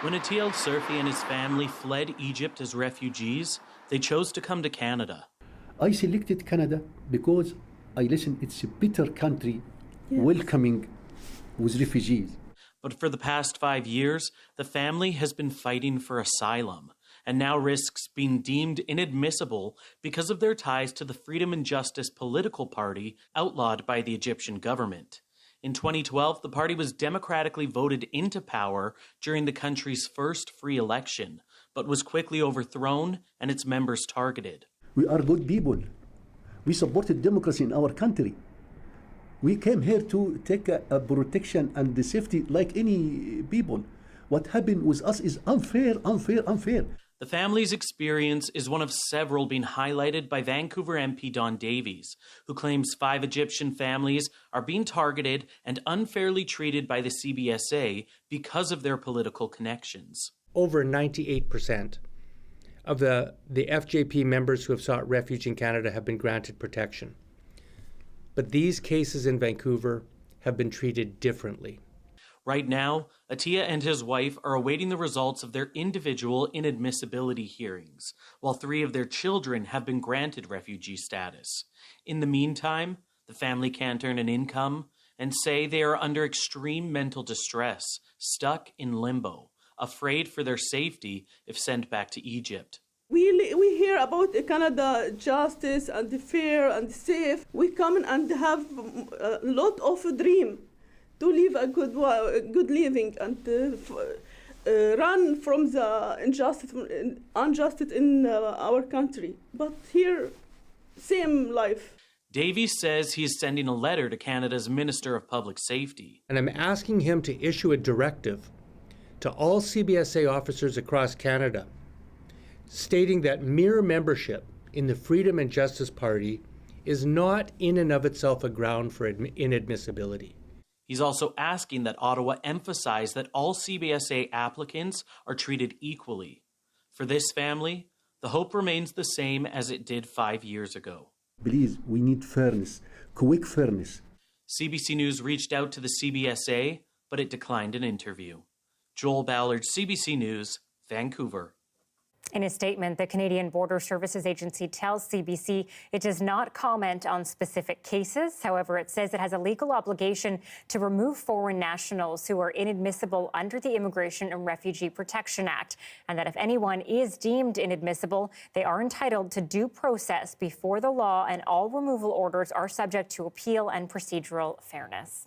When Atil Surfi and his family fled Egypt as refugees, they chose to come to Canada. I selected Canada because I listen, it's a better country, welcoming with refugees. But for the past 5 years, the family has been fighting for asylum and now risks being deemed inadmissible because of their ties to the Freedom and Justice political party outlawed by the Egyptian government. In 2012, the party was democratically voted into power during the country's first free election, but was quickly overthrown and its members targeted. We are good people. We supported democracy in our country. We came here to take a protection and the safety like any people. What happened with us is unfair. The family's experience is one of several being highlighted by Vancouver MP Don Davies, who claims 5 Egyptian families are being targeted and unfairly treated by the CBSA because of their political connections. Over 98% of the FJP members who have sought refuge in Canada have been granted protection. But these cases in Vancouver have been treated differently. Right now, Atia and his wife are awaiting the results of their individual inadmissibility hearings, while 3 of their children have been granted refugee status. In the meantime, the family can't earn an income and say they are under extreme mental distress, stuck in limbo, afraid for their safety if sent back to Egypt. We hear about Canada justice and fair and safe. We come and have a lot of dream to live a good living and run from the injustice in our country. But here, same life. Davies says he is sending a letter to Canada's Minister of Public Safety. And I'm asking him to issue a directive to all CBSA officers across Canada, stating that mere membership in the Freedom and Justice Party is not in and of itself a ground for inadmissibility. He's also asking that Ottawa emphasize that all CBSA applicants are treated equally. For this family, the hope remains the same as it did 5 years ago. Please, we need fairness, quick fairness. CBC News reached out to the CBSA, but it declined an interview. Joel Ballard, CBC News, Vancouver. In a statement, the Canadian Border Services Agency tells CBC it does not comment on specific cases. However, it says it has a legal obligation to remove foreign nationals who are inadmissible under the Immigration and Refugee Protection Act, and that if anyone is deemed inadmissible, they are entitled to due process before the law, and all removal orders are subject to appeal and procedural fairness.